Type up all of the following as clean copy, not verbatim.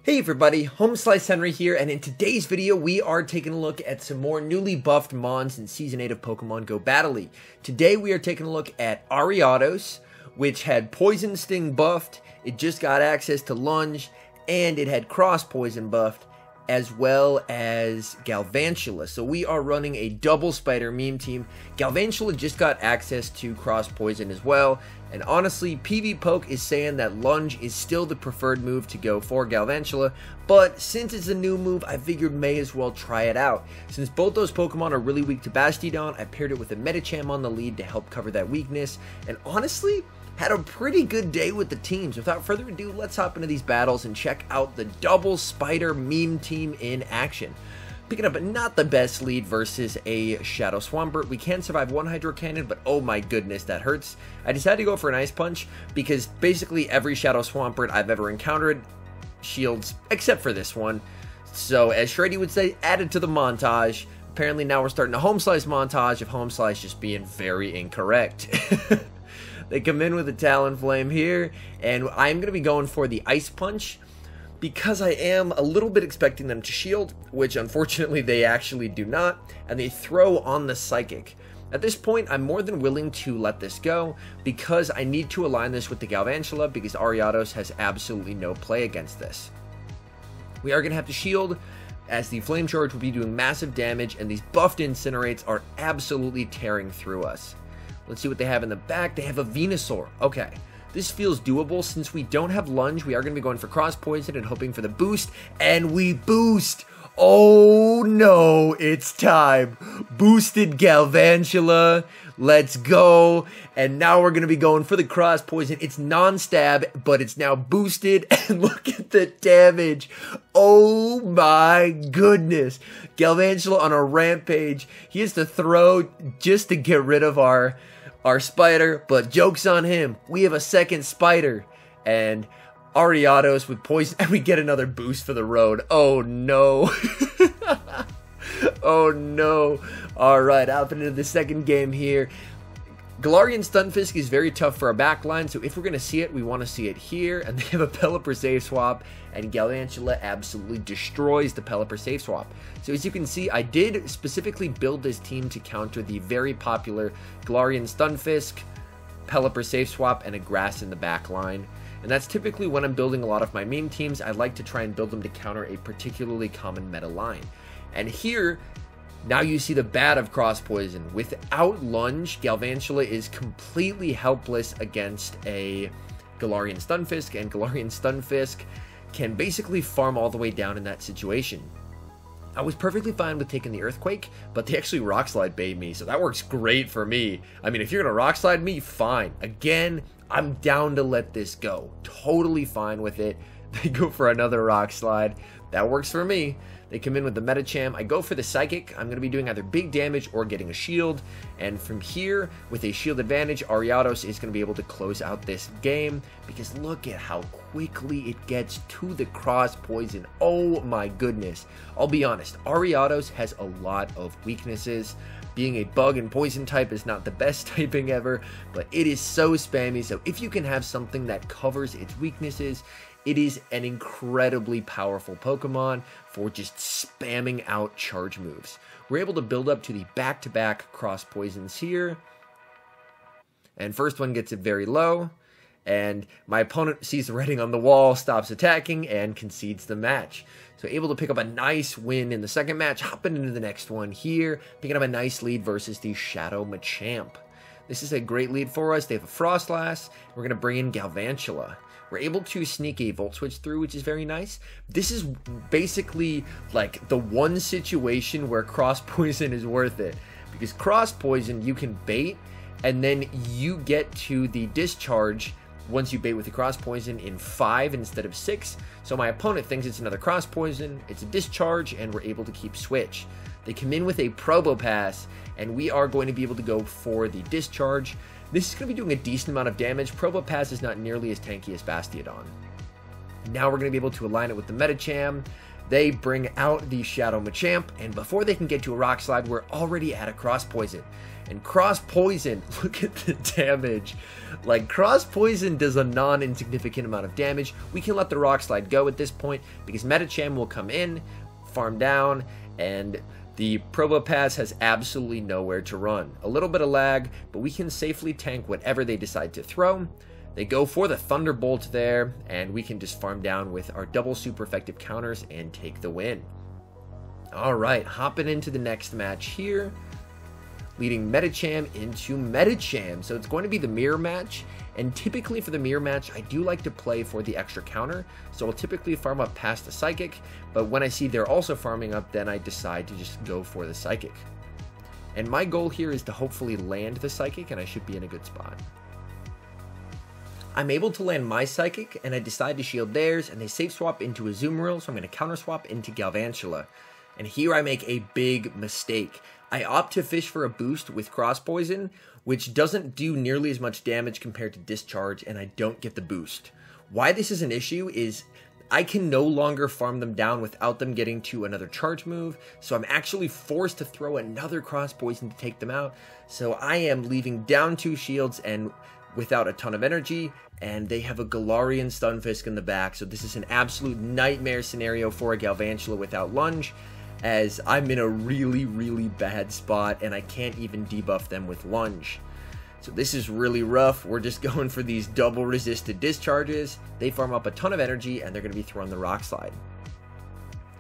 Hey everybody, HomeSliceHenry here, and in today's video we are taking a look at some more newly buffed mons in Season 8 of Pokemon Go Battle. Today we are taking a look at Ariados, which had Poison Sting buffed, it just got access to Lunge, and it had Cross Poison buffed, as well as Galvantula. So we are running a double spider meme team. Galvantula just got access to Cross Poison as well, and honestly, PV Poke is saying that Lunge is still the preferred move to go for Galvantula, but since it's a new move, I figured may as well try it out. Since both those Pokemon are really weak to Bastiodon, I paired it with a Medicham on the lead to help cover that weakness, and honestly, had a pretty good day with the teams. Without further ado, let's hop into these battles and check out the double spider meme team in action. Picking up not the best lead versus a Shadow Swampert. We can survive one Hydro Cannon, but oh my goodness, that hurts. I decided to go for an Ice Punch because basically every Shadow Swampert I've ever encountered shields, except for this one. So as Shreddy would say, added to the montage. Apparently now we're starting a Home Slice montage of Home Slice just being very incorrect. They come in with a Talonflame here, and I'm going to be going for the Ice Punch because I am a little bit expecting them to shield, which unfortunately they actually do not, and they throw on the Psychic. At this point, I'm more than willing to let this go because I need to align this with the Galvantula because Ariados has absolutely no play against this. We are going to have to shield as the Flame Charge will be doing massive damage, and these buffed Incinerates are absolutely tearing through us. Let's see what they have in the back. They have a Venusaur. Okay, this feels doable. Since we don't have Lunge, we are going to be going for Cross Poison and hoping for the boost. And we boost! Oh no, it's time. Boosted Galvantula. Let's go. And now we're going to be going for the Cross Poison. It's non-stab, but it's now boosted. And look at the damage. Oh my goodness. Galvantula on a rampage. He has to throw just to get rid of our spider, but joke's on him. We have a second spider, and Ariados with poison, and we get another boost for the road. Oh no. Oh no. Alright, out into the second game here. Galarian Stunfisk is very tough for our backline, so if we're going to see it, we want to see it here. And they have a Pelipper Safe Swap, and Galvantula absolutely destroys the Pelipper Safe Swap. So as you can see, I did specifically build this team to counter the very popular Galarian Stunfisk, Pelipper Safe Swap, and a Grass in the backline. And that's typically when I'm building a lot of my meme teams. I like to try and build them to counter a particularly common meta line. And here, now you see the bad of Cross Poison. Without Lunge, Galvantula is completely helpless against a Galarian Stunfisk, and Galarian Stunfisk can basically farm all the way down in that situation. I was perfectly fine with taking the Earthquake, but they actually Rock Slide bait me, so that works great for me. I mean, if you're going to Rock Slide me, fine. Again, I'm down to let this go. Totally fine with it. They go for another Rock Slide. That works for me. They come in with the Medicham. I go for the Psychic. I'm going to be doing either big damage or getting a shield. And from here, with a shield advantage, Ariados is going to be able to close out this game. Because look at how quickly it gets to the Cross Poison. Oh my goodness. I'll be honest, Ariados has a lot of weaknesses. Being a bug and poison type is not the best typing ever, but it is so spammy. So if you can have something that covers its weaknesses, it is an incredibly powerful Pokemon for just spamming out charge moves. We're able to build up to the back-to-back Cross Poisons here. And first one gets it very low. And my opponent sees the writing on the wall, stops attacking, and concedes the match. So able to pick up a nice win in the second match, hopping into the next one here, picking up a nice lead versus the Shadow Machamp. This is a great lead for us. They have a Frostlass. We're going to bring in Galvantula. We're able to sneak a Volt Switch through, which is very nice. This is basically like the one situation where Cross Poison is worth it. Because Cross Poison, you can bait, and then you get to the discharge once you bait with the Cross Poison in 5 instead of 6. So my opponent thinks it's another Cross Poison, it's a discharge, and we're able to keep switch. They come in with a Probopass, and we are going to be able to go for the discharge. This is going to be doing a decent amount of damage. Probopass is not nearly as tanky as Bastiodon. Now we're going to be able to align it with the Medicham, They bring out the Shadow Machamp, and before they can get to a Rock Slide, we're already at a Cross Poison. And Cross Poison, look at the damage. Like, Cross Poison does a non-insignificant amount of damage. We can let the Rock Slide go at this point because Medicham will come in, farm down, and the Probopass has absolutely nowhere to run. A little bit of lag, but we can safely tank whatever they decide to throw. They go for the Thunderbolt there, and we can just farm down with our double super effective counters and take the win. Alright, hopping into the next match here. Leading Medicham into Medicham. So it's going to be the mirror match. And typically for the mirror match, I do like to play for the extra counter. So I'll typically farm up past the Psychic. But when I see they're also farming up, then I decide to just go for the Psychic. And my goal here is to hopefully land the Psychic, and I should be in a good spot. I'm able to land my Psychic, and I decide to shield theirs, and they safe swap into a Azumarill, so I'm going to counter swap into Galvantula. And here I make a big mistake. I opt to fish for a boost with Cross Poison, which doesn't do nearly as much damage compared to Discharge, and I don't get the boost. Why this is an issue is I can no longer farm them down without them getting to another charge move, so I'm actually forced to throw another Cross Poison to take them out. So I am leaving down 2 shields and without a ton of energy, and they have a Galarian Stunfisk in the back, so this is an absolute nightmare scenario for a Galvantula without Lunge, as I'm in a really, really bad spot, and I can't even debuff them with Lunge. So this is really rough. We're just going for these double resisted discharges. They farm up a ton of energy, and they're going to be throwing the Rock Slide.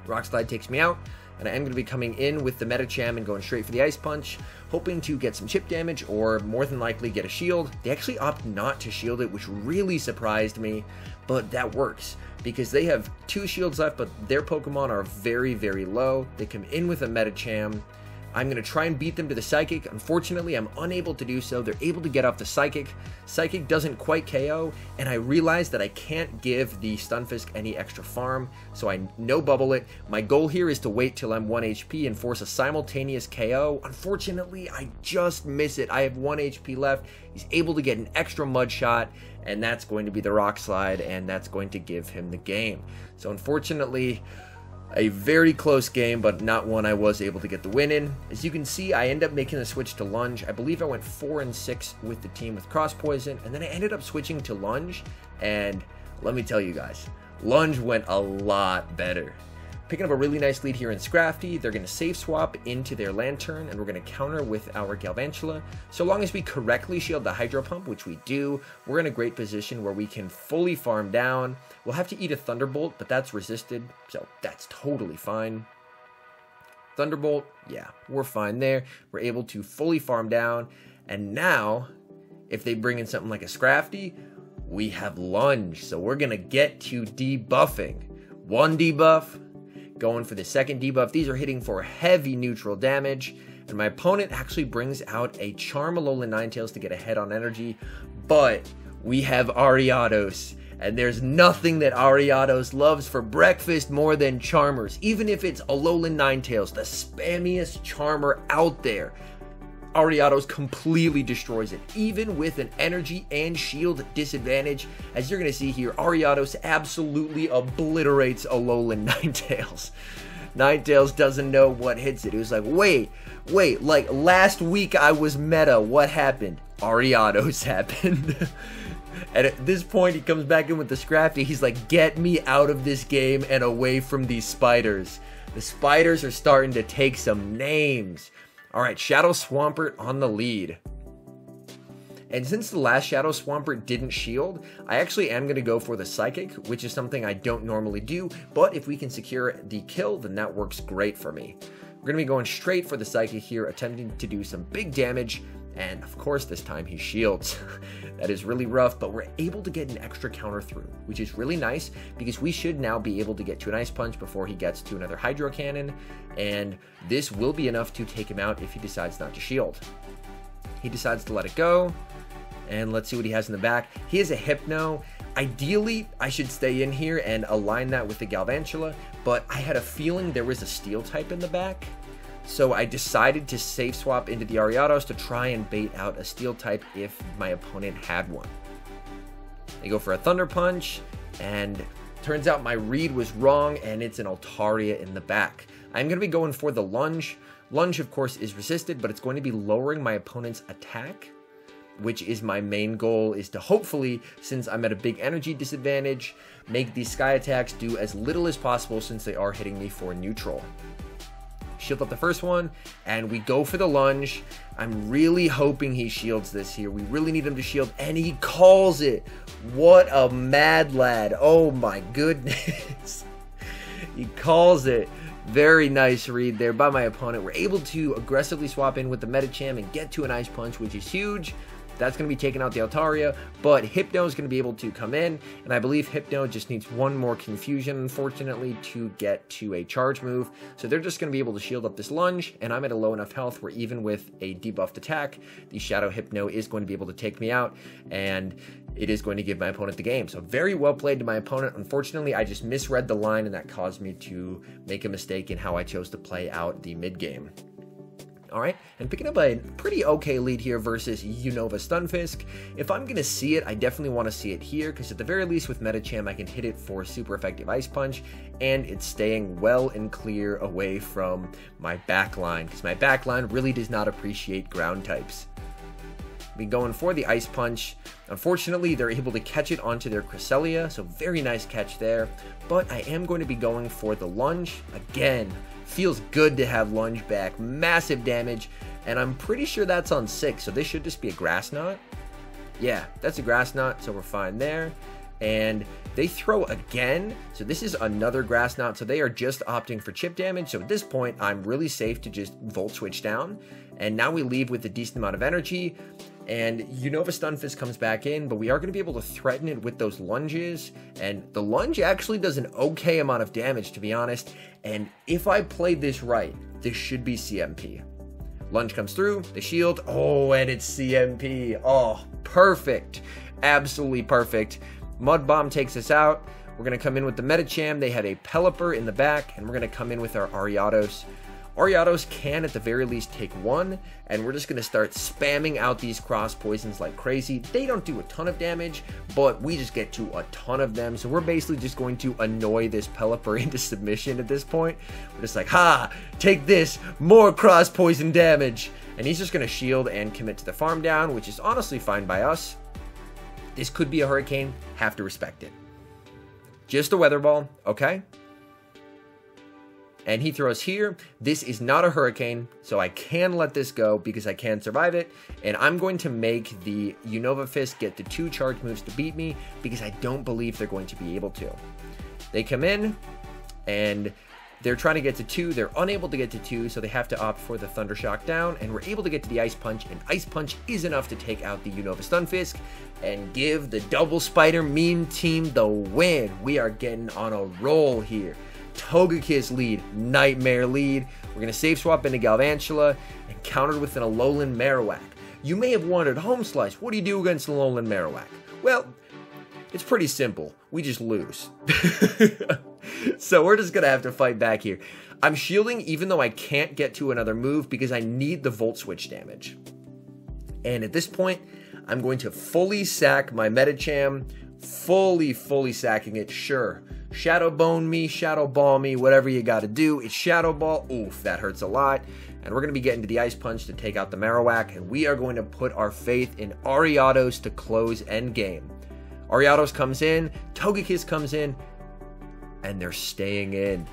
Rock Slide takes me out, and I am going to be coming in with the Medicham and going straight for the Ice Punch, hoping to get some chip damage or more than likely get a shield. They actually opt not to shield it, which really surprised me, but that works because they have 2 shields left, but their Pokemon are very, very low. They come in with a Medicham. I'm going to try and beat them to the Psychic. Unfortunately, I'm unable to do so. They're able to get off the Psychic. Psychic doesn't quite KO, and I realize that I can't give the Stunfisk any extra farm, so I no-bubble it. My goal here is to wait till I'm 1 HP and force a simultaneous KO. Unfortunately, I just miss it. I have 1 HP left. He's able to get an extra Mud Shot, and that's going to be the Rock Slide, and that's going to give him the game. So unfortunately, a very close game, but not one I was able to get the win in. As you can see, I end up making the switch to Lunge. I believe I went 4-6 with the team with Cross Poison, and then I ended up switching to Lunge, and let me tell you guys, Lunge went a lot better. Picking up a really nice lead here in Scrafty. They're going to safe swap into their Lantern, and we're going to counter with our Galvantula. So long as we correctly shield the Hydro Pump, which we do, we're in a great position where we can fully farm down. We'll have to eat a Thunderbolt, but that's resisted, so that's totally fine. Thunderbolt, yeah, we're fine there. We're able to fully farm down, and now, if they bring in something like a Scrafty, we have Lunge, so we're going to get to debuffing. 1 debuff. Going for the 2nd debuff. These are hitting for heavy neutral damage, and my opponent actually brings out a Charm Alolan Ninetales to get ahead on energy, but we have Ariados, and there's nothing that Ariados loves for breakfast more than Charmers. Even if it's Alolan Ninetales, the spammiest Charmer out there, Ariados completely destroys it, even with an energy and shield disadvantage. As you're going to see here, Ariados absolutely obliterates Alolan Ninetales. Ninetales doesn't know what hits it. It was like, wait, like last week I was meta, what happened? Ariados happened. And at this point, he comes back in with the Scrafty. He's like, get me out of this game and away from these spiders. The spiders are starting to take some names. Alright, Shadow Swampert on the lead. And since the last Shadow Swampert didn't shield, I actually am going to go for the Psychic, which is something I don't normally do, but if we can secure the kill, then that works great for me. We're going to be going straight for the Psychic here, attempting to do some big damage, and of course this time he shields. That is really rough, but we're able to get an extra counter through, which is really nice because we should now be able to get to an Ice Punch before he gets to another Hydro Cannon, and this will be enough to take him out if he decides not to shield. He decides to let it go, and let's see what he has in the back. He has a Hypno. Ideally, I should stay in here and align that with the Galvantula, but I had a feeling there was a Steel type in the back, so I decided to safe swap into the Ariados to try and bait out a Steel type if my opponent had one. They go for a Thunder Punch, and Turns out my read was wrong, and it's an Altaria in the back. I'm going to be going for the lunge. Lunge, of course, is resisted, but it's going to be lowering my opponent's attack, which is my main goal, is to hopefully, since I'm at a big energy disadvantage, make these sky attacks do as little as possible since they are hitting me for neutral. Shield up the first one, and we go for the lunge. I'm really hoping he shields this here. We really need him to shield, and he calls it. What a mad lad. Oh my goodness. He calls it. Very nice read there by my opponent. We're able to aggressively swap in with the Medicham and get to an Ice Punch, which is huge. That's going to be taking out the Altaria, but Hypno is going to be able to come in, and I believe Hypno just needs one more Confusion, unfortunately, to get to a charge move. So they're just going to be able to shield up this lunge, and I'm at a low enough health where even with a debuffed attack, the Shadow Hypno is going to be able to take me out, and it is going to give my opponent the game. So very well played to my opponent. Unfortunately, I just misread the line, and that caused me to make a mistake in how I chose to play out the mid game. Alright, and picking up a pretty okay lead here versus Unova Stunfisk. If I'm going to see it, I definitely want to see it here, because at the very least with Medicham, I can hit it for super effective Ice Punch, and it's staying well and clear away from my backline, because my backline really does not appreciate ground types. Be going for the Ice Punch. Unfortunately, they're able to catch it onto their Cresselia, so very nice catch there. But I am going to be going for the lunge. Again, feels good to have lunge back. Massive damage, and I'm pretty sure that's on 6, so this should just be a Grass Knot. Yeah, that's a Grass Knot, so we're fine there. And they throw again, so this is another Grass Knot, so they are just opting for chip damage. So at this point, I'm really safe to just Volt Switch down. And now we leave with a decent amount of energy, and Unova Stunfisk comes back in, but we are going to be able to threaten it with those lunges, and the lunge actually does an okay amount of damage, to be honest, and if I played this right, this should be CMP. Lunge comes through, the shield, oh, and it's CMP, oh, perfect, absolutely perfect. Mud Bomb takes us out. We're going to come in with the Medicham. They have a Pelipper in the back, and we're going to come in with our Ariados. Ariados can at the very least take one, and we're just going to start spamming out these cross poisons like crazy. They don't do a ton of damage, but we just get to a ton of them, so we're basically just going to annoy this Pelipper into submission at this point. We're just like, ha, take this, more cross poison damage, and he's just going to shield and commit to the farm down, which is honestly fine by us. This could be a Hurricane, have to respect it. Just a Weather Ball, okay? And he throws here. This is not a Hurricane, so I can let this go because I can survive it. And I'm going to make the Unova Fist get the 2 charge moves to beat me because I don't believe they're going to be able to. They come in, and they're trying to get to 2. They're unable to get to 2, so they have to opt for the Thunder Shock down, and we're able to get to the Ice Punch, and Ice Punch is enough to take out the Unova Stunfisk and give the Double Spider meme team the win. We are getting on a roll here. Togekiss lead, Nightmare lead. We're going to save swap into Galvantula and countered with an Alolan Marowak. You may have wondered, HomeSlice, what do you do against an Alolan Marowak? Well, it's pretty simple. We just lose. So we're just going to have to fight back here. I'm shielding even though I can't get to another move because I need the Volt Switch damage. And at this point, I'm going to fully sack my Medicham. Fully sacking it, sure. Shadow Bone me, Shadow Ball me, whatever you gotta do. It's Shadow Ball. Oof, that hurts a lot. And we're gonna be getting to the Ice Punch to take out the Marowak, and we are going to put our faith in Ariados to close endgame. Ariados comes in, Togekiss comes in, and they're staying in.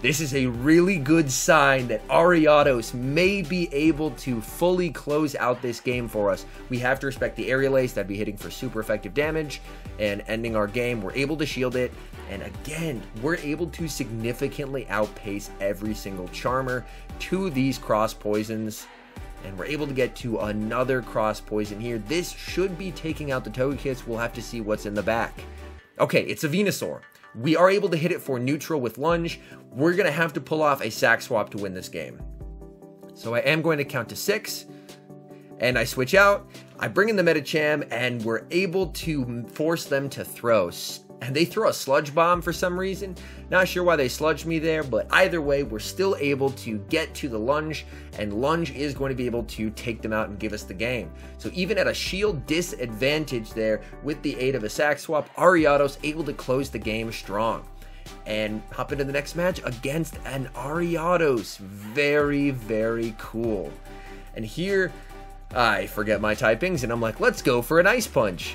This is a really good sign that Ariados may be able to fully close out this game for us. We have to respect the Aerial Ace. That'd be hitting for super effective damage and ending our game. We're able to shield it. And again, we're able to significantly outpace every single Charmer to these cross poisons. And we're able to get to another cross poison here. This should be taking out the Togekiss. We'll have to see what's in the back. Okay, it's a Venusaur. We are able to hit it for neutral with lunge. We're going to have to pull off a sack swap to win this game. So I am going to count to 6. And I switch out. I bring in the Medicham, and we're able to force them to throw. and they throw a sludge bomb for some reason. Not sure why they sludged me there, but either way, we're still able to get to the lunge, and lunge is going to be able to take them out and give us the game. So even at a shield disadvantage there, with the aid of a sack swap, Ariados able to close the game strong. And hop into the next match against an Ariados. Very, very cool. And here, I forget my typings, and I'm like, let's go for an Ice Punch.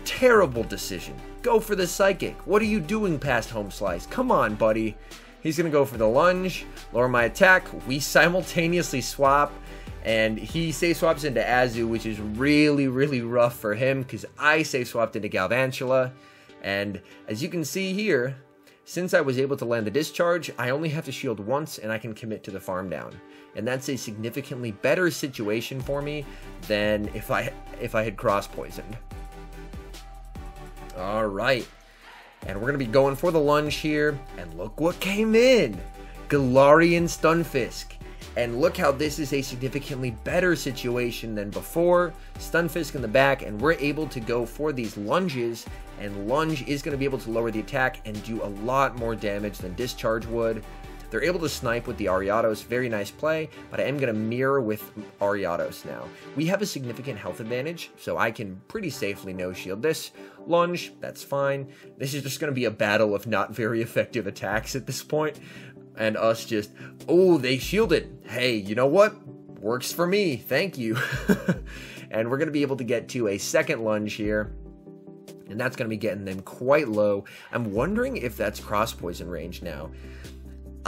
Terrible decision. Go for the Psychic. What are you doing past Home Slice? Come on, buddy. He's going to go for the lunge, lower my attack. We simultaneously swap, and he safe swaps into Azu, which is really, really rough for him because I safe swapped into Galvantula. And as you can see here, since I was able to land the discharge, I only have to shield once and I can commit to the farm down. And that's a significantly better situation for me than if I had cross poisoned. Alright, and we're going to be going for the lunge here, and look what came in! Galarian Stunfisk. And look how this is a significantly better situation than before. Stunfisk in the back, and we're able to go for these lunges, and lunge is going to be able to lower the attack and do a lot more damage than discharge would. They're able to snipe with the Ariados, very nice play, but I am going to mirror with Ariados now. We have a significant health advantage, so I can pretty safely no-shield this. Lunge, that's fine. This is just going to be a battle of not very effective attacks at this point, and us just, oh, they shielded. Hey, you know what? Works for me, thank you. And we're going to be able to get to a second lunge here, and that's going to be getting them quite low. I'm wondering if that's cross-poison range now.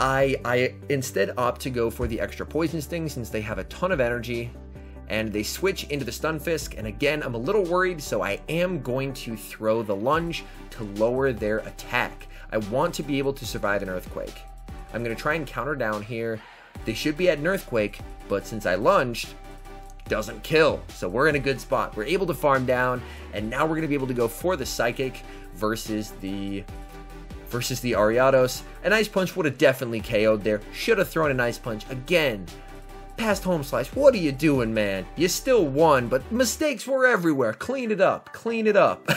I instead opt to go for the extra poison sting since they have a ton of energy, and they switch into the Stunfisk, and again I'm a little worried, so I am going to throw the lunge to lower their attack. I want to be able to survive an earthquake. I'm going to try and counter down here. They should be at an earthquake, but since I lunged, doesn't kill, so we're in a good spot. We're able to farm down, and now we're going to be able to go for the Psychic versus the Ariados. An Ice Punch would have definitely KO'd there. Should have thrown an Ice Punch. Again, past Home Slice, what are you doing, man? You still won, but mistakes were everywhere. Clean it up. Clean it up.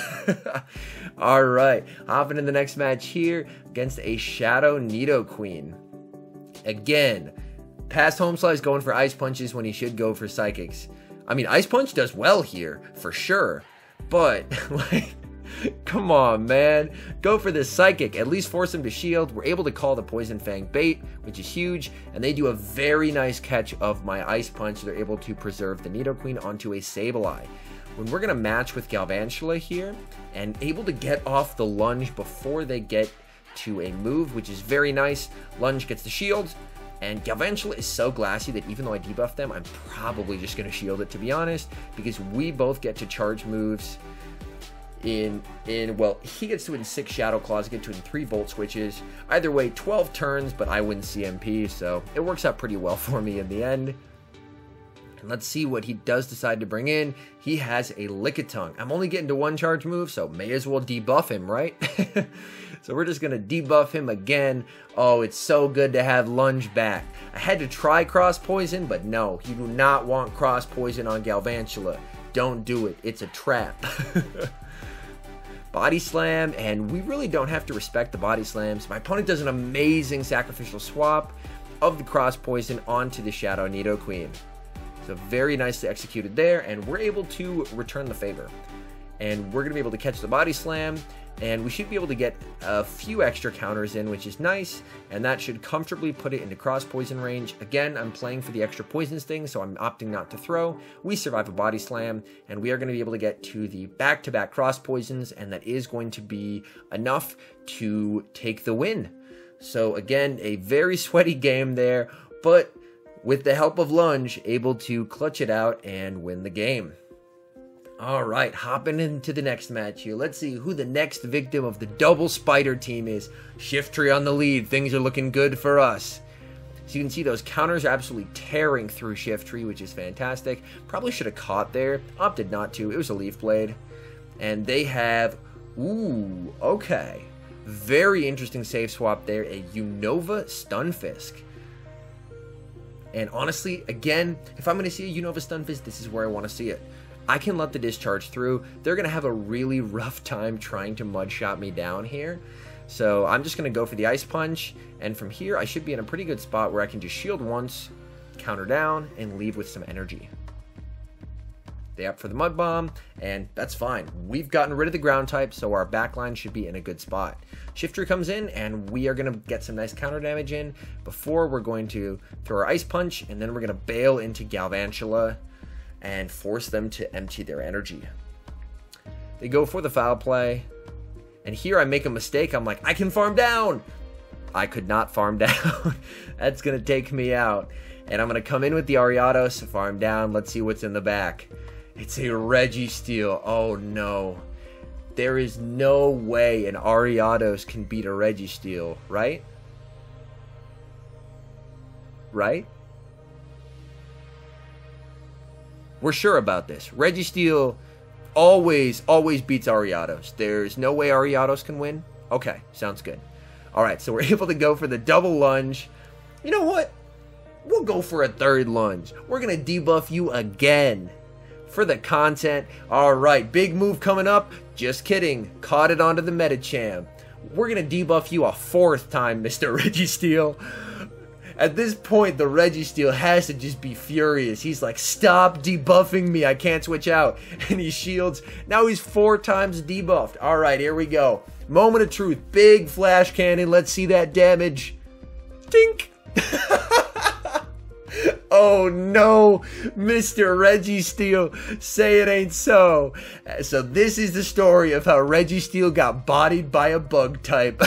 Alright, hopping in the next match here against a Shadow Nidoqueen. Again, past Home Slice going for Ice Punches when he should go for Psychics. I mean, Ice Punch does well here, for sure. But, like, come on, man. Go for this Psychic. At least force him to shield. We're able to call the Poison Fang bait, which is huge. And they do a very nice catch of my Ice Punch. They're able to preserve the Nidoqueen onto a Sableye. When we're going to match with Galvantula here, and able to get off the lunge before they get to a move, which is very nice. Lunge gets the shield. And Galvantula is so glassy that even though I debuff them, I'm probably just going to shield it, to be honest. Because we both get to charge moves well, he gets to it in 6 Shadow Claws, get to it in 3 Volt Switches. Either way, 12 turns, but I win CMP, so it works out pretty well for me in the end. And let's see what he does decide to bring in. He has a Lickitung. I'm only getting to 1 charge move, so may as well debuff him, right? So we're just going to debuff him again. Oh, it's so good to have Lunge back. I had to try Cross Poison, but no, you do not want Cross Poison on Galvantula. Don't do it. It's a trap. Body Slam, and we really don't have to respect the Body Slams. My opponent does an amazing sacrificial swap of the Cross Poison onto the Shadow Nidoqueen. So very nicely executed there, and we're able to return the favor. And we're going to be able to catch the Body Slam, and we should be able to get a few extra counters in, which is nice, and that should comfortably put it into cross poison range. Again, I'm playing for the extra poison sting, so I'm opting not to throw. We survive a Body Slam, and we are going to be able to get to the back-to-back cross poisons, and that is going to be enough to take the win. So again, a very sweaty game there, but with the help of Lunge, able to clutch it out and win the game. Alright, hopping into the next match here. Let's see who the next victim of the double spider team is. Shiftry on the lead. Things are looking good for us. So you can see those counters are absolutely tearing through Shiftry, which is fantastic. Probably should have caught there. Opted not to. It was a Leaf Blade. And they have... Ooh, okay. Very interesting save swap there. A Unova Stunfisk. And honestly, again, if I'm going to see a Unova Stunfisk, this is where I want to see it. I can let the discharge through. They're going to have a really rough time trying to mud shot me down here. So I'm just going to go for the Ice Punch, and from here I should be in a pretty good spot where I can just shield once, counter down, and leave with some energy. They opt for the Mud Bomb, and that's fine. We've gotten rid of the ground type, so our backline should be in a good spot. Shifter comes in, and we are going to get some nice counter damage in before we're going to throw our Ice Punch, and then we're going to bail into Galvantula and force them to empty their energy. They go for the foul play, and here I make a mistake. I'm like, I can farm down. I could not farm down. That's going to take me out. And I'm going to come in with the Ariados, farm down. Let's see what's in the back. It's a Registeel. Oh no. There is no way an Ariados can beat a Registeel, right? Right? We're sure about this. Registeel always beats Ariados. There's no way Ariados can win? Okay, sounds good. Alright, so we're able to go for the double lunge. You know what? We'll go for a third lunge. We're going to debuff you again for the content. Alright, big move coming up. Just kidding. Caught it onto the Medicham. We're going to debuff you a fourth time, Mr. Registeel. At this point, the Registeel has to just be furious. He's like, stop debuffing me. I can't switch out. And he shields. Now he's 4 times debuffed. Alright, here we go. Moment of truth. Big flash cannon. Let's see that damage. Tink. Oh no, Mr. Registeel, say it ain't so. So this is the story of how Registeel got bodied by a bug type.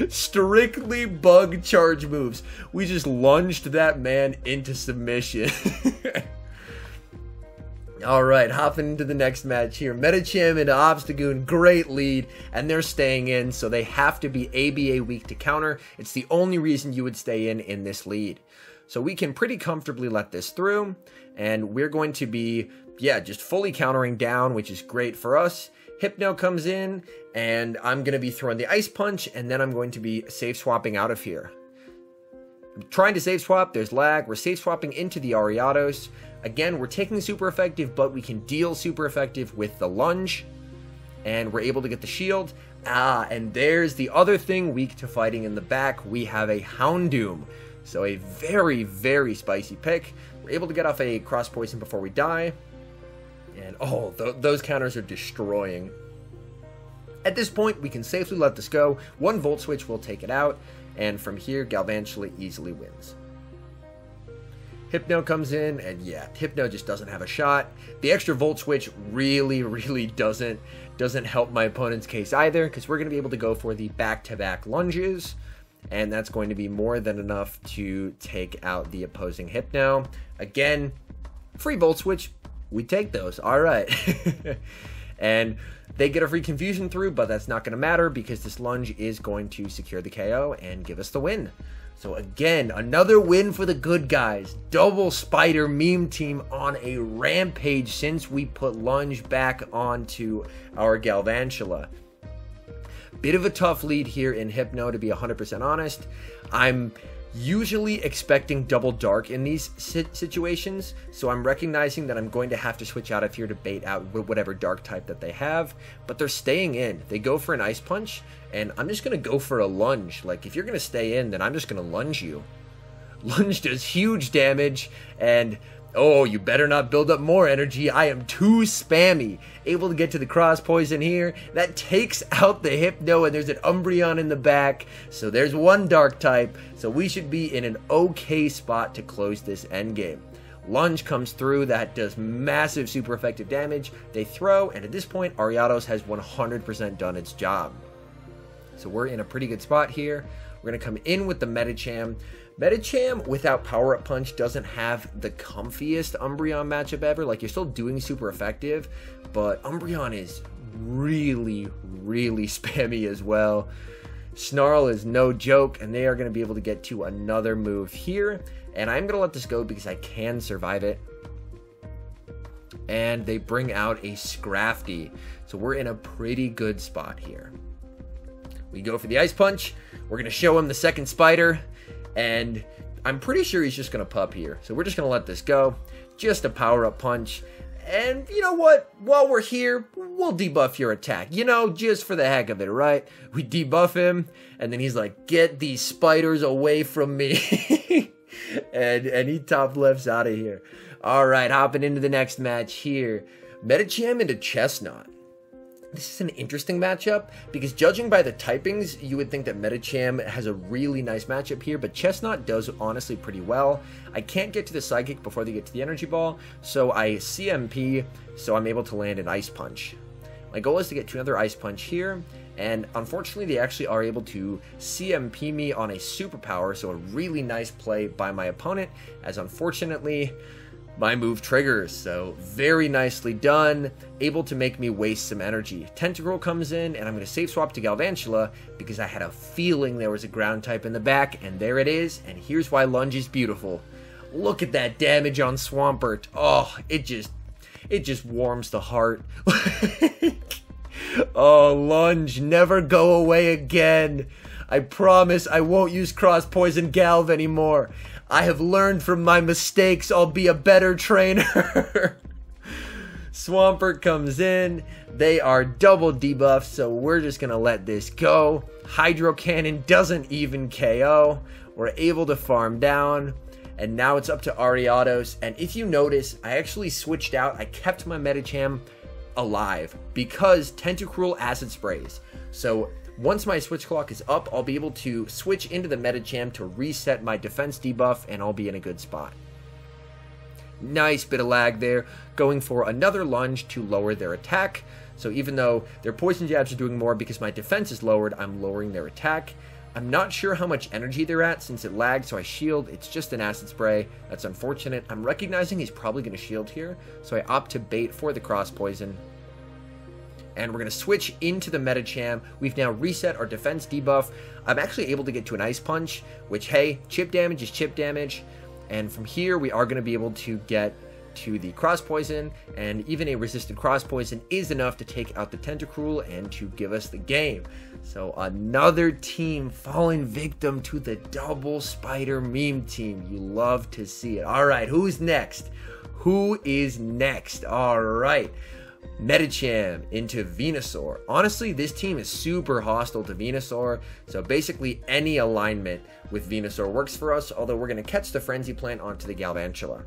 Strictly bug charge moves. We just lunged that man into submission. Alright, hopping into the next match here. Medicham into Obstagoon, great lead, and they're staying in, so they have to be ABA weak to counter. It's the only reason you would stay in this lead. So we can pretty comfortably let this through, and we're going to be, just fully countering down, which is great for us. Hypno comes in, and I'm going to be throwing the Ice Punch, and then I'm going to be safe swapping out of here. I'm trying to safe swap, there's lag, we're safe swapping into the Ariados. Again, we're taking super effective, but we can deal super effective with the lunge, and we're able to get the shield. And there's the other thing weak to fighting in the back. We have a Houndoom. So a very, very spicy pick. We're able to get off a cross poison before we die. And oh, those counters are destroying. At this point, we can safely let this go. 1 Volt Switch will take it out. And from here, Galvantula easily wins. Hypno comes in, and Hypno just doesn't have a shot. The extra Volt Switch really doesn't help my opponent's case either, because we're going to be able to go for the back-to-back lunges. And that's going to be more than enough to take out the opposing Hypno. Again, free Volt Switch, we take those. Alright. And they get a free Confusion through, but that's not going to matter because this lunge is going to secure the KO and give us the win. So again, another win for the good guys. Double Spider meme team on a rampage since we put lunge back onto our Galvantula. Bit of a tough lead here in Hypno, to be 100% honest. I'm usually expecting double dark in these situations, so I'm recognizing that I'm going to have to switch out of here to bait out whatever dark type that they have, but they're staying in. They go for an Ice Punch, and I'm just going to go for a lunge. Like, if you're going to stay in, then I'm just going to lunge you. Lunge does huge damage, and oh, you better not build up more energy. I am too spammy. Able to get to the cross poison here. That takes out the Hypno, and there's an Umbreon in the back. So there's 1 dark type. So we should be in an okay spot to close this endgame. Lunge comes through. That does massive super effective damage. They throw, and at this point, Ariados has 100% done its job. So we're in a pretty good spot here. We're going to come in with the Medicham. Medicham without Power Up Punch doesn't have the comfiest Umbreon matchup ever. Like, you're still doing super effective, but Umbreon is really spammy as well. Snarl is no joke, and they are going to be able to get to another move here. And I'm going to let this go because I can survive it. And they bring out a Scrafty. So we're in a pretty good spot here. We go for the Ice Punch. We're going to show him the second Spider. And I'm pretty sure he's just going to pup here. So we're just going to let this go. Just a Power Up Punch. And you know what? While we're here, we'll debuff your attack. You know, just for the heck of it, right? We debuff him, and then he's like, get these spiders away from me. and he top lefts out of here. All right, hopping into the next match here. Medicham into Chestnut. This is an interesting matchup because judging by the typings, you would think that Medicham has a really nice matchup here, but Chestnut does honestly pretty well. I can't get to the Psychic before they get to the Energy Ball, so I CMP, so I'm able to land an Ice Punch. My goal is to get to another Ice Punch here, and unfortunately they actually are able to CMP me on a Superpower, so a really nice play by my opponent, as unfortunately my move triggers. So very nicely done, able to make me waste some energy. Tentacruel comes in, and I'm going to safe swap to Galvantula because I had a feeling there was a ground type in the back, and there it is. And here's why Lunge is beautiful. Look at that damage on Swampert. Oh, it just warms the heart. Oh, Lunge, never go away again. I promise I won't use Cross Poison Galv anymore. I have learned from my mistakes. I'll be a better trainer. Swampert comes in. They are double debuffed, so we're just going to let this go. Hydro Cannon doesn't even KO. We're able to farm down. And now it's up to Ariados. And if you notice, I actually switched out. I kept my Medicham alive because Tentacruel Acid Sprays. So once my switch clock is up, I'll be able to switch into the Medicham to reset my defense debuff, and I'll be in a good spot. Nice bit of lag there, going for another Lunge to lower their attack. So even though their Poison Jabs are doing more because my defense is lowered, I'm lowering their attack. I'm not sure how much energy they're at since it lagged, so I shield. It's just an Acid Spray. That's unfortunate. I'm recognizing he's probably going to shield here, so I opt to bait for the Cross Poison. And we're going to switch into the Medicham. We've now reset our defense debuff. I'm actually able to get to an Ice Punch, which, hey, chip damage is chip damage. And from here, we are going to be able to get to the Cross Poison, and even a resisted Cross Poison is enough to take out the Tentacruel and to give us the game. So another team falling victim to the double spider meme team. You love to see it. All right, who's next? Who is next? All right. Medicham into Venusaur. Honestly, this team is super hostile to Venusaur, so basically any alignment with Venusaur works for us, although we're going to catch the Frenzy Plant onto the Galvantula.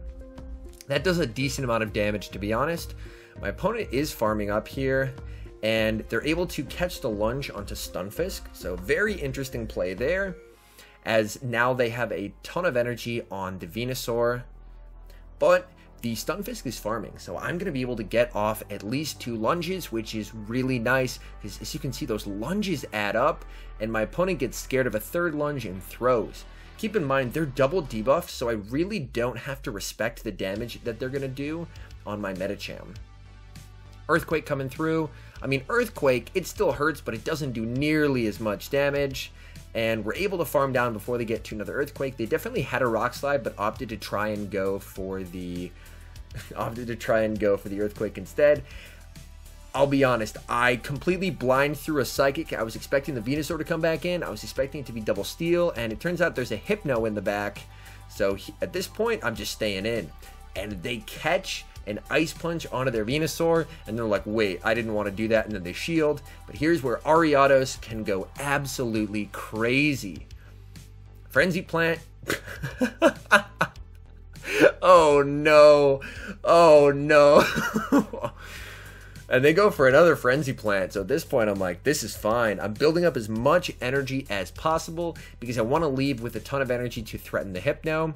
That does a decent amount of damage, to be honest. My opponent is farming up here, and they're able to catch the Lunge onto Stunfisk, so very interesting play there, as now they have a ton of energy on the Venusaur, but the Stunfisk is farming, so I'm going to be able to get off at least 2 lunges, which is really nice, because as you can see, those lunges add up, and my opponent gets scared of a 3rd lunge and throws. Keep in mind, they're double debuffed, so I really don't have to respect the damage that they're going to do on my Medicham. Earthquake coming through. I mean, Earthquake, it still hurts, but it doesn't do nearly as much damage. And we're able to farm down before they get to another Earthquake. They definitely had a Rock Slide, but opted to try and go for the Earthquake instead. I'll be honest, I completely blind through a Psychic. I was expecting the Venusaur to come back in. I was expecting it to be double Steel, and it turns out there's a Hypno in the back. So at this point, I'm just staying in. And they catch an Ice Punch onto their Venusaur, and they're like, wait, I didn't want to do that, and then they shield. But here's where Ariados can go absolutely crazy. Frenzy Plant. Oh no. Oh no. And they go for another Frenzy Plant. So at this point, I'm like, this is fine. I'm building up as much energy as possible because I want to leave with a ton of energy to threaten the Hypno.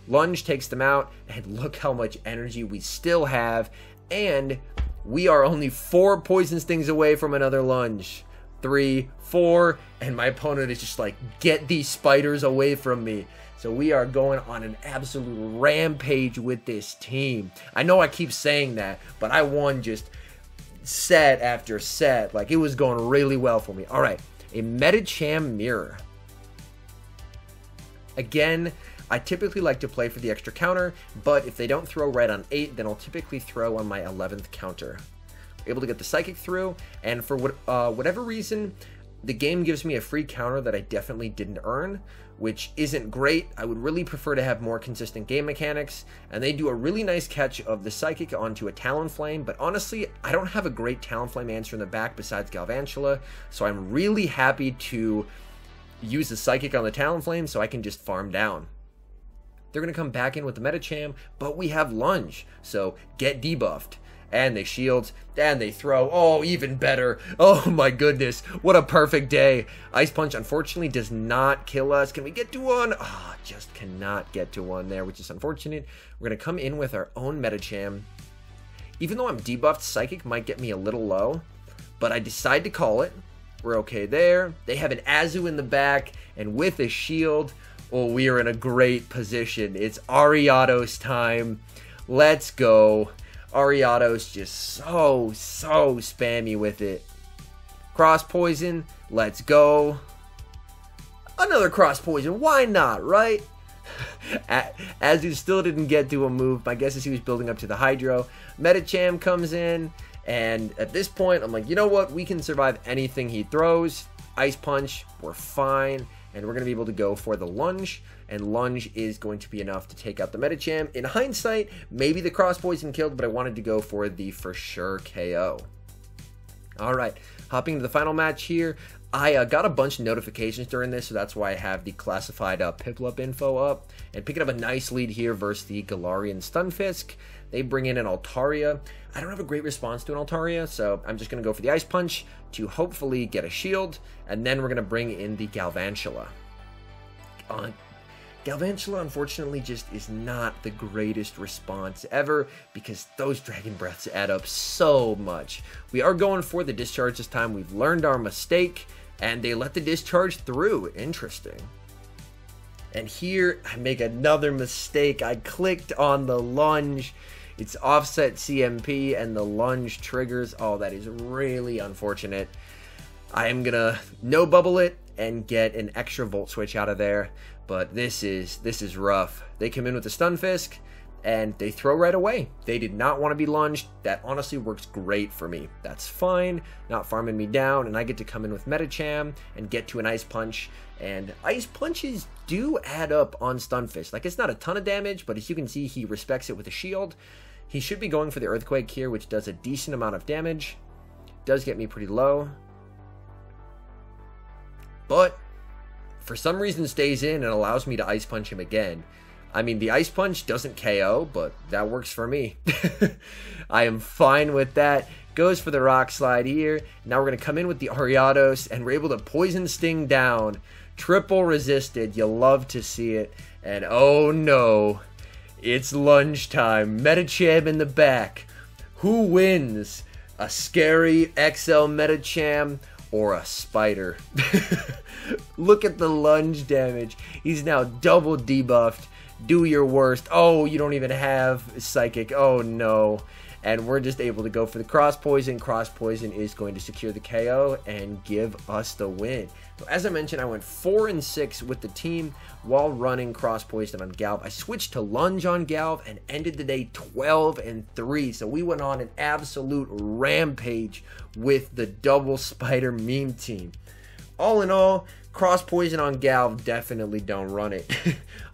Lunge takes them out, and look how much energy we still have. And we are only 4 Poison Stings away from another Lunge. 3, 4, and my opponent is just like, get these spiders away from me. So we are going on an absolute rampage with this team. I know I keep saying that, but I won just set after set. Like, it was going really well for me. All right, a Medicham Mirror. Again, I typically like to play for the extra counter, but if they don't throw right on 8, then I'll typically throw on my 11th counter. Able to get the Psychic through, and for whatever reason, The game gives me a free counter that I definitely didn't earn, which isn't great. I would really prefer to have more consistent game mechanics, and they do a really nice catch of the Psychic onto a Talonflame, but honestly, I don't have a great Talonflame answer in the back besides Galvantula, so I'm really happy to use the Psychic on the Talonflame so I can just farm down. They're going to come back in with the Medicham, but we have Lunge, so get debuffed. And they shield, and they throw. Oh, even better. Oh my goodness, what a perfect day. Ice Punch, unfortunately, does not kill us. Can we get to one? Oh, just cannot get to one there, which is unfortunate. We're going to come in with our own Medicham. Even though I'm debuffed, Psychic might get me a little low, but I decide to call it. We're okay there. They have an Azu in the back, and with a shield, oh, we are in a great position. It's Ariados time. Let's go. Ariados just so spammy with it. Cross Poison, let's go. Another Cross Poison, why not, right? Azu still didn't get to a move. My guess is he was building up to the Hydro. Medicham comes in, and at this point, I'm like, you know what? We can survive anything he throws. Ice Punch, we're fine. And we're going to be able to go for the Lunge, and Lunge is going to be enough to take out the Medicham. In hindsight, maybe the Cross Poison killed, but I wanted to go for the for sure KO. Alright, hopping into the final match here. I got a bunch of notifications during this, so that's why I have the classified Piplup info up. And picking up a nice lead here versus the Galarian Stunfisk. They bring in an Altaria. I don't have a great response to an Altaria, so I'm just going to go for the Ice Punch to hopefully get a shield, and then we're going to bring in the Galvantula. Galvantula, unfortunately, just is not the greatest response ever, because those Dragon Breaths add up so much. We are going for the Discharge this time. We've learned our mistake, and they let the Discharge through. Interesting. And here, I make another mistake. I clicked on the Lunge. It's offset CMP, and the Lunge triggers. Oh, that is really unfortunate. I am gonna no bubble it and get an extra Volt Switch out of there, but this is rough. They come in with the Stunfisk, and they throw right away. They did not want to be lunged. That honestly works great for me. That's fine, not farming me down, and I get to come in with Medicham and get to an Ice Punch, and Ice Punches do add up on Stunfisk. Like, it's not a ton of damage, but as you can see, he respects it with a shield. He should be going for the Earthquake here, which does a decent amount of damage. Does get me pretty low. But for some reason stays in and allows me to Ice Punch him again. I mean, the Ice Punch doesn't KO, but that works for me. I am fine with that. Goes for the Rock Slide here. Now we're going to come in with the Ariados, and we're able to Poison Sting down. Triple resisted. You love to see it. And oh no, it's lunge time. Medicham in the back. Who wins? A scary XL Medicham or a spider? Look at the lunge damage. He's now double debuffed. Do your worst. Oh, you don't even have Psychic. Oh no. And we're just able to go for the Cross Poison. Cross Poison is going to secure the KO and give us the win. So as I mentioned, I went 4-6 with the team while running Cross Poison on Galv. I switched to Lunge on Galv and ended the day 12-3. So we went on an absolute rampage with the double spider meme team. All in all, Cross Poison on Galv, definitely don't run it.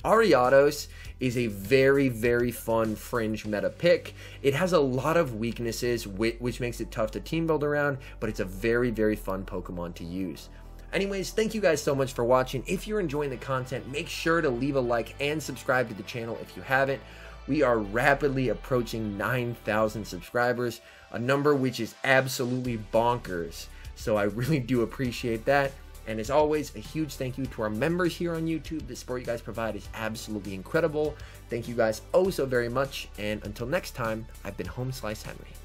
Ariados is a very, very fun fringe meta pick. It has a lot of weaknesses, which makes it tough to team build around, but it's a very, very fun Pokemon to use. Anyways, thank you guys so much for watching. If you're enjoying the content, make sure to leave a like and subscribe to the channel if you haven't. We are rapidly approaching 9,000 subscribers, a number which is absolutely bonkers. So I really do appreciate that. And as always, a huge thank you to our members here on YouTube. The support you guys provide is absolutely incredible. Thank you guys oh so very much. And until next time, I've been HomeSliceHenry.